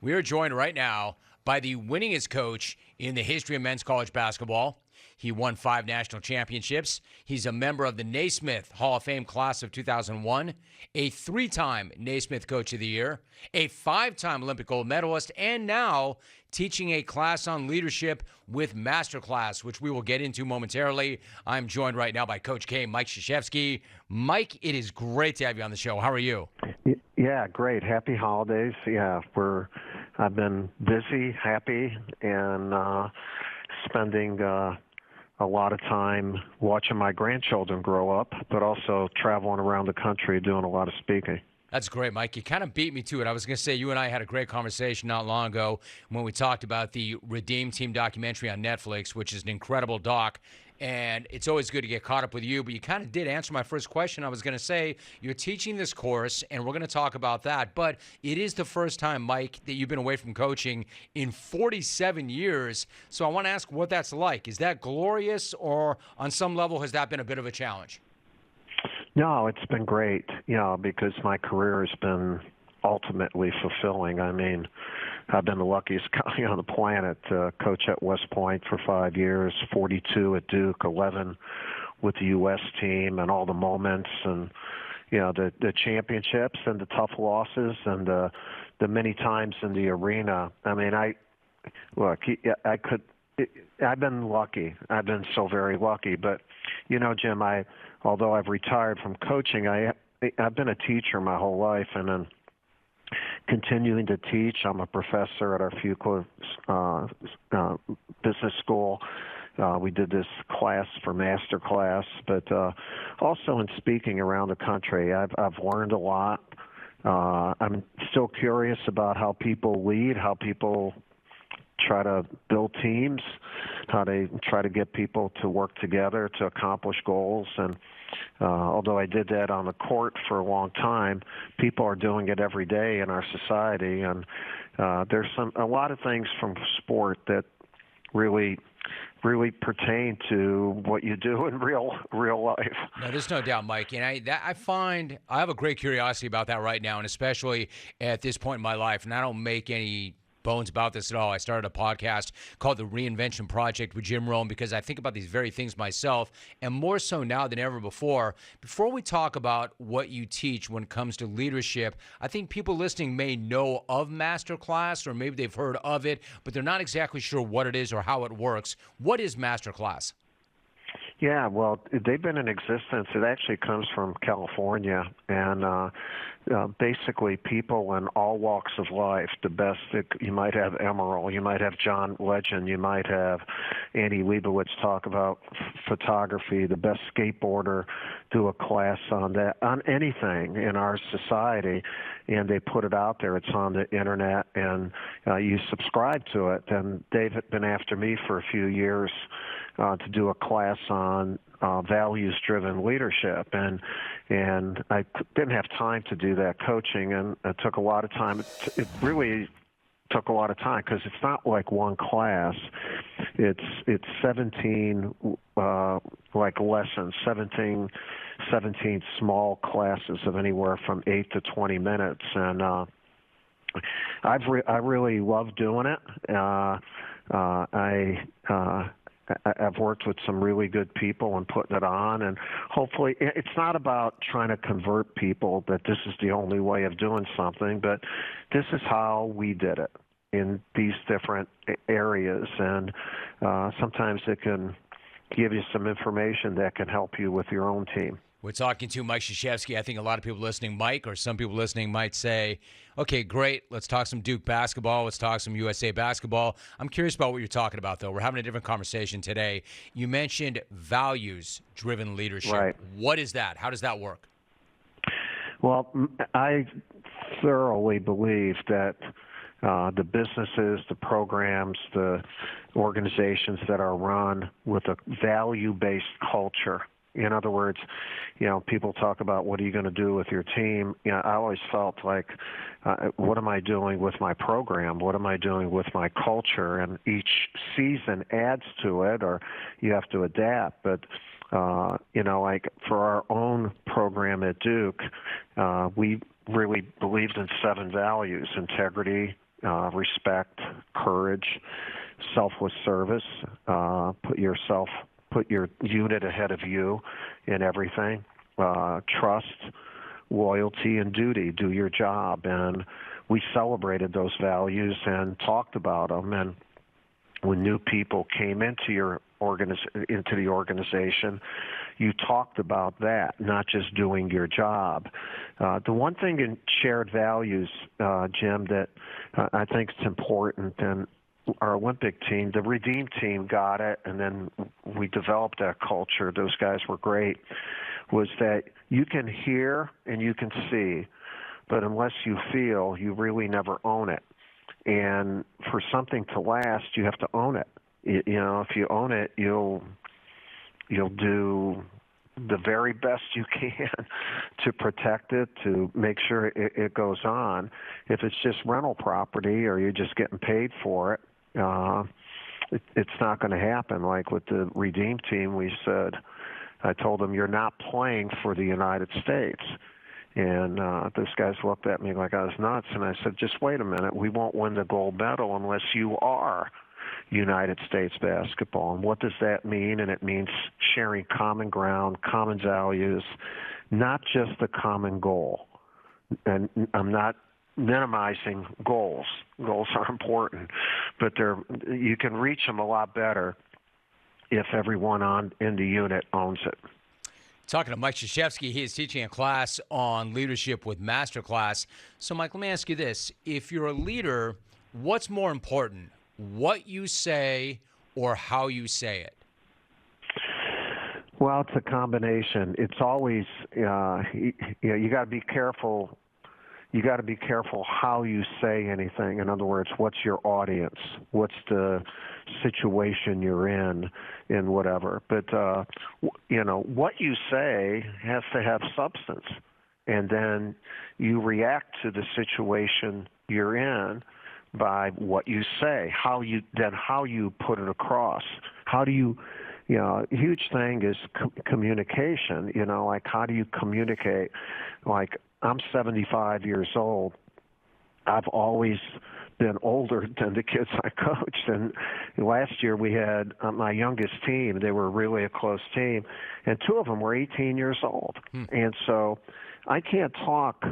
We are joined right now by the winningest coach in the history of men's college basketball. He won 5 national championships. He's a member of the Naismith Hall of Fame class of 2001, a 3-time Naismith Coach of the Year, a 5-time Olympic gold medalist, and now teaching a class on leadership with Masterclass, which we will get into momentarily. I'm joined right now by Coach K, Mike Krzyzewski. Mike, it is great to have you on the show. How are you? Yeah, great. Happy holidays. Yeah, I've been busy, happy, and spending a lot of time watching my grandchildren grow up, but also traveling around the country doing a lot of speaking. That's great, Mike. You kind of beat me to it. I was going to say you and I had a great conversation not long ago when we talked about the Redeem Team documentary on Netflix, which is an incredible doc. And it's always good to get caught up with you, but you kind of did answer my first question. I was going to say you're teaching this course, and we're going to talk about that. But it is the first time, Mike, that you've been away from coaching in 47 years. So I want to ask what that's like. Is that glorious, or on some level has that been a bit of a challenge? No, it's been great, because my career has been ultimately fulfilling. I mean, I've been the luckiest guy on the planet to coach at West Point for 5 years, 42 at Duke, 11 with the U.S. team, and all the moments and, the championships and the tough losses and the many times in the arena. I mean, I've been lucky. I've been so very lucky. But, Jim, although I've retired from coaching, I've been a teacher my whole life, and then continuing to teach. I'm a professor at our Fuqua Business School. We did this class for master class, but also in speaking around the country, I've learned a lot. I'm still curious about how people lead, how people try to build teams, how they try to get people to work together to accomplish goals. And although I did that on the court for a long time, people are doing it every day in our society. And there's a lot of things from sport that really pertain to what you do in real life. No, there's no doubt, Mike. And I have a great curiosity about that right now, and especially at this point in my life. And I don't make any bones about this at all. I started a podcast called The Reinvention Project with Jim Rome because I think about these very things myself, and more so now than ever before. Before we talk about what you teach when it comes to leadership, I think people listening may know of Masterclass, or maybe they've heard of it, but they're not exactly sure what it is or how it works. What is Masterclass? Yeah, well, they've been in existence. It actually comes from California, and basically people in all walks of life, the best. You might have Emerald, you might have John Legend, you might have Andy Leibovitz talk about photography, the best skateboarder do a class on that, on anything in our society, and they put it out there. It's on the internet, and you subscribe to it. And they've been after me for a few years to do a class on values-driven leadership, and I didn't have time to do that coaching, and it took a lot of time. It really took a lot of time because it's not like one class. It's 17 lessons, 17 small classes of anywhere from 8 to 20 minutes, and I really love doing it. I've worked with some really good people and putting it on, and hopefully it's not about trying to convert people that this is the only way of doing something, but this is how we did it in these different areas, and sometimes it can give you some information that can help you with your own team. We're talking to Mike Krzyzewski. I think a lot of people listening, Mike, or some people listening might say, okay, great, let's talk some Duke basketball, let's talk some USA basketball. I'm curious about what you're talking about, though. We're having a different conversation today. You mentioned values-driven leadership. Right. What is that? How does that work? Well, I thoroughly believe that the businesses, the programs, the organizations that are run with a value-based culture. In other words, people talk about what are you going to do with your team. I always felt like, what am I doing with my program? What am I doing with my culture? And each season adds to it, or you have to adapt. But like for our own program at Duke, we really believed in 7 values: integrity, respect, courage, selfless service, put your unit ahead of you in everything, trust, loyalty, and duty. Do your job. And we celebrated those values and talked about them. And when new people came into the organization, you talked about that, not just doing your job. The one thing in shared values, Jim, that I think is important, and our Olympic team, the Redeem team, got it, and then we developed that culture. Those guys were great. Was that you can hear and you can see, but unless you feel, you really never own it. And for something to last, you have to own it. You know, if you own it, you'll do the very best you can to protect it, to make sure it goes on. If it's just rental property or you're just getting paid for it, it's not going to happen. Like with the Redeem team, I told them, you're not playing for the United States. And those guys looked at me like I was nuts, and I said, just wait a minute. We won't win the gold medal unless you are United States basketball. And what does that mean? And it means sharing common ground, common values, not just the common goal. And I'm not minimizing goals. Goals are important, but you can reach them a lot better if everyone in the unit owns it. Talking to Mike Krzyzewski, he is teaching a class on leadership with Masterclass. So, Mike, let me ask you this. If you're a leader, what's more important, what you say or how you say it? Well, it's a combination. It's always, you got to be careful. You got to be careful how you say anything. In other words, what's your audience? What's the situation you're in whatever. But, what you say has to have substance. And then you react to the situation you're in by what you say, how you put it across. How do you, a huge thing is communication, like how do you communicate? Like I'm 75 years old. I've always been older than the kids I coached. And last year we had my youngest team. They were really a close team. And two of them were 18 years old. And so I can't talk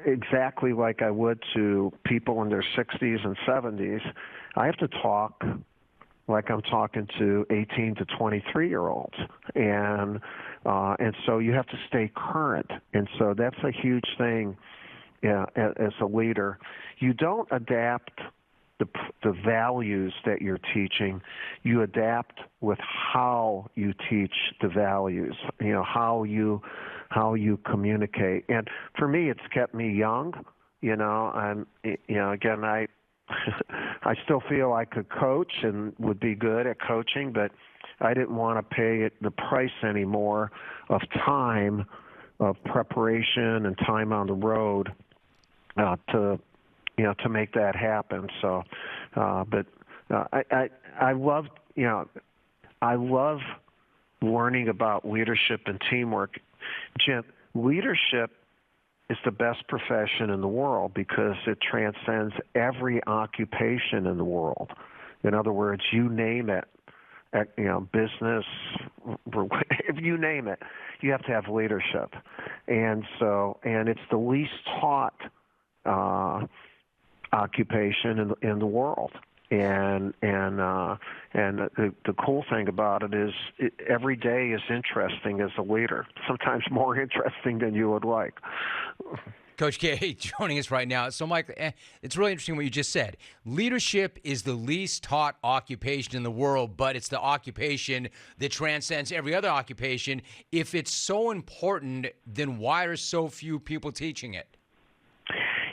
exactly like I would to people in their 60s and 70s. I have to talk like I'm talking to 18 to 23-year-olds. And so you have to stay current. And so that's a huge thing. Yeah, as a leader, you don't adapt the values that you're teaching. You adapt with how you teach the values. How you communicate. And for me, it's kept me young. Again, I I still feel I could coach and would be good at coaching, but I didn't want to pay the price anymore of time, of preparation, and time on the road. To make that happen. So, I love learning about leadership and teamwork. Jim, leadership is the best profession in the world because it transcends every occupation in the world. In other words, you name it, business, if you name it, you have to have leadership. And it's the least taught occupation in the world, and the cool thing about it is every day is interesting as a leader. Sometimes more interesting than you would like. Coach K joining us right now. So, Mike, it's really interesting what you just said. Leadership is the least taught occupation in the world, but it's the occupation that transcends every other occupation. If it's so important, then why are so few people teaching it?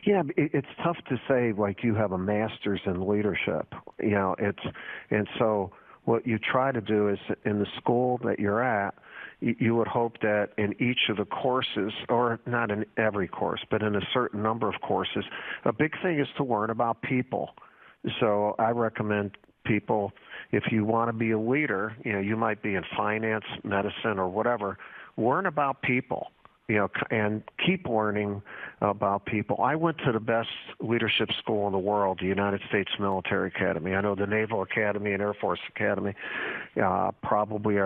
Yeah, it's tough to say like you have a master's in leadership. And so what you try to do is in the school that you're at, you would hope that in each of the courses, or not in every course, but in a certain number of courses, a big thing is to learn about people. So I recommend people, if you want to be a leader, you might be in finance, medicine, or whatever, learn about people. and keep learning about people. I went to the best leadership school in the world, the United States Military Academy. I know the Naval Academy and Air Force Academy probably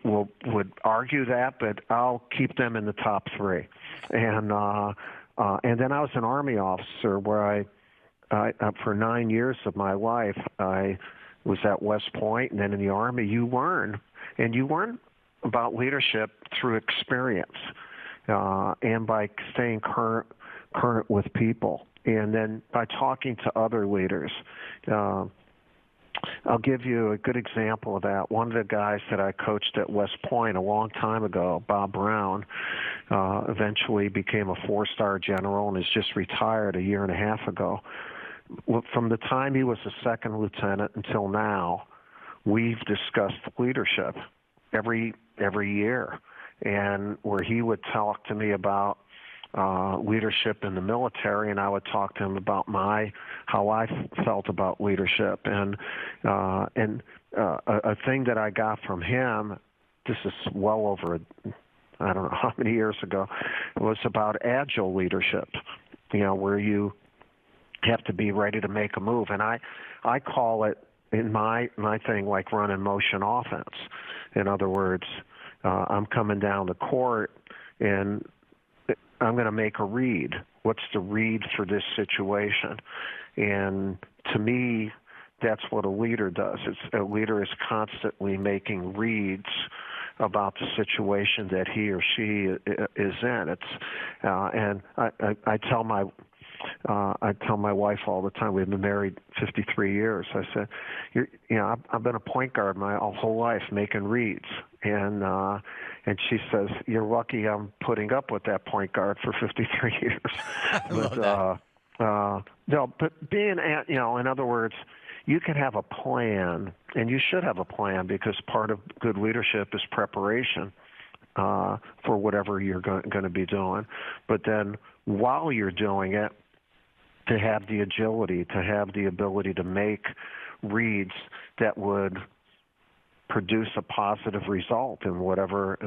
would argue that, but I'll keep them in the top three. And then I was an Army officer where I for 9 years of my life, I was at West Point, and then in the Army, you learn about leadership through experience and by staying current with people, and then by talking to other leaders. I'll give you a good example of that. One of the guys that I coached at West Point a long time ago, Bob Brown, eventually became a 4-star general and is just retired a year and a half ago. From the time he was a second lieutenant until now, we've discussed leadership every year, and where he would talk to me about leadership in the military, and I would talk to him about how I felt about leadership. And a thing that I got from him, this is well over, I don't know how many years ago, was about agile leadership, where you have to be ready to make a move. And I call it, in my thing, like run in motion offense. In other words, I'm coming down the court and I'm going to make a read. What's the read for this situation? And to me, that's what a leader does. A leader is constantly making reads about the situation that he or she is in. And I tell my wife all the time. We've been married 53 years. I said, I've been a point guard my whole life, making reads, and she says, "You're lucky I'm putting up with that point guard for 53 years." I love that. No, but being in other words, you can have a plan, and you should have a plan, because part of good leadership is preparation for whatever you're going to be doing. But then while you're doing it, to have the agility, to have the ability to make reads that would produce a positive result in whatever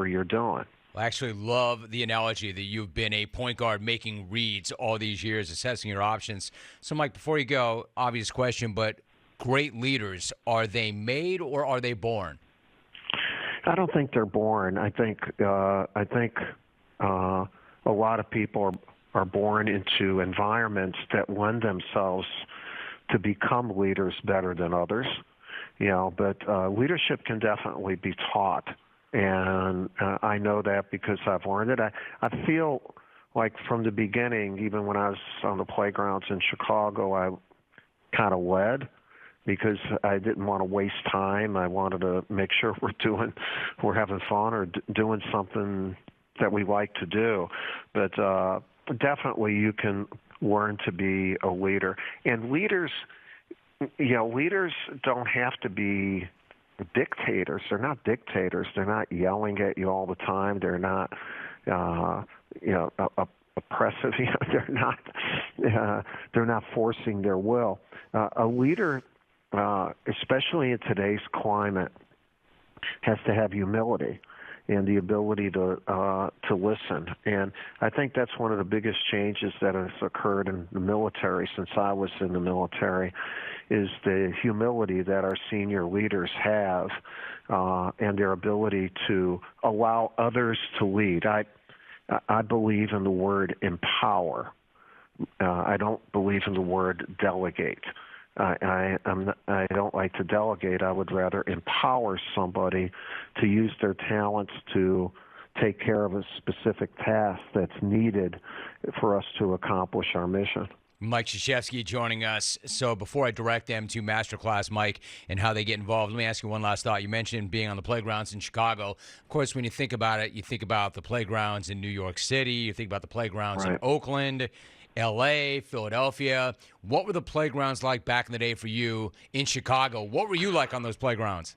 you're doing. I actually love the analogy that you've been a point guard making reads all these years, assessing your options. So, Mike, before you go, obvious question, but great leaders, are they made or are they born? I don't think they're born. I think a lot of people are born into environments that lend themselves to become leaders better than others. But leadership can definitely be taught. And I know that because I've learned it. I feel like from the beginning, even when I was on the playgrounds in Chicago, I kind of led because I didn't want to waste time. I wanted to make sure we're having fun or doing something that we like to do. But definitely you can learn to be a leader. And leaders don't have to be dictators. They're not dictators. They're not yelling at you all the time. They're not, oppressive. They're not forcing their will. A leader, especially in today's climate, has to have humility and the ability to listen. And I think that's one of the biggest changes that has occurred in the military since I was in the military, is the humility that our senior leaders have and their ability to allow others to lead. I believe in the word empower. I don't believe in the word delegate. I don't like to delegate. I would rather empower somebody to use their talents to take care of a specific task that's needed for us to accomplish our mission. Mike Krzyzewski joining us. So before I direct them to Masterclass, Mike, and how they get involved, let me ask you one last thought. You mentioned being on the playgrounds in Chicago. Of course, when you think about it, you think about the playgrounds in New York City. You think about the playgrounds in Oakland, L.A., Philadelphia. What were the playgrounds like back in the day for you in Chicago? What were you like on those playgrounds?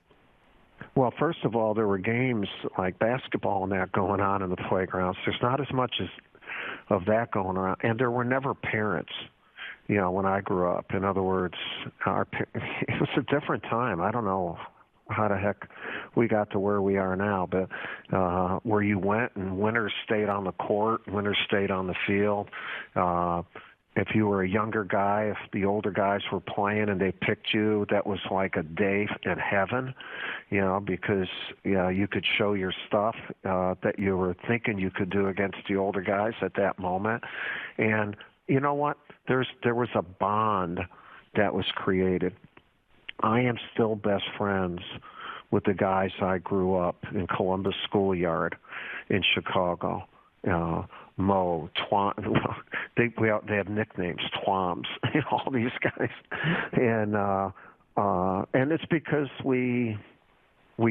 Well, first of all, there were games like basketball and that going on in the playgrounds. There's not as much of that going on. And there were never parents, when I grew up. In other words, it was a different time. I don't know how the heck we got to where we are now. But where you went and winners stayed on the court, winners stayed on the field. If you were a younger guy, if the older guys were playing and they picked you, that was like a day in heaven, because you could show your stuff that you were thinking you could do against the older guys at that moment. And you know what? There was a bond that was created. I am still best friends with the guys I grew up in Columbus Schoolyard in Chicago. Mo, Twom, they have nicknames, Twoms, all these guys, and it's because we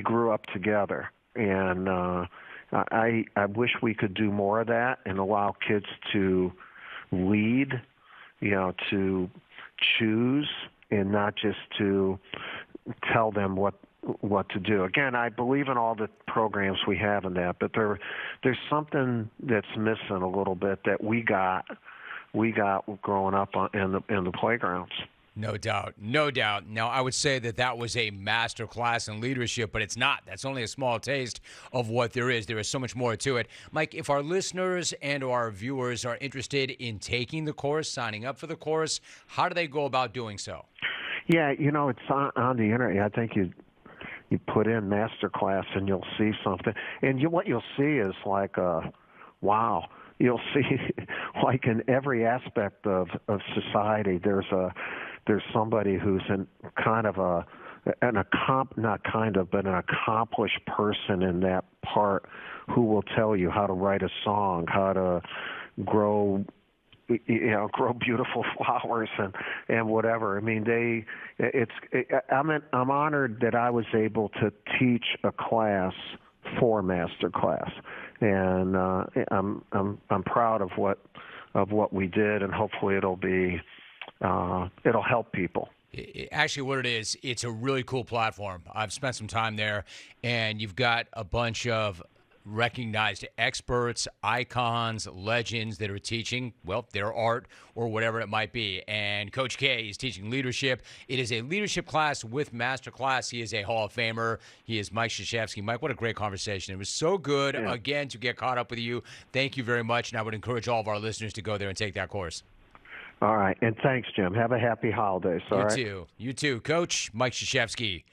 grew up together, and I wish we could do more of that and allow kids to lead, to choose, and not just to tell them what to do. Again, I believe in all the programs we have in that, but there's something that's missing a little bit that we got growing up in the playgrounds. No doubt. No doubt. Now, I would say that was a master class in leadership, but it's not. That's only a small taste of what there is. There is so much more to it. Mike, if our listeners and our viewers are interested in taking the course, signing up for the course, how do they go about doing so? Yeah, it's on the internet. I think you put in masterclass and you'll see something. And what you'll see is like, wow. You'll see like in every aspect of society, there's somebody who's an accomplished person in that part who will tell you how to write a song, how to grow beautiful flowers and whatever. I mean, I'm honored that I was able to teach a class for masterclass, and I'm proud of what we did, and hopefully it'll help people. Actually, what it is, it's a really cool platform. I've spent some time there, and you've got a bunch of recognized experts, icons, legends that are teaching, their art or whatever it might be. And Coach K is teaching leadership. It is a leadership class with master class. He is a Hall of Famer. He is Mike Krzyzewski. Mike, what a great conversation. It was so good, again, to get caught up with you. Thank you very much, and I would encourage all of our listeners to go there and take that course. All right, and thanks, Jim. Have a happy holidays. You too. You too. Coach Mike Krzyzewski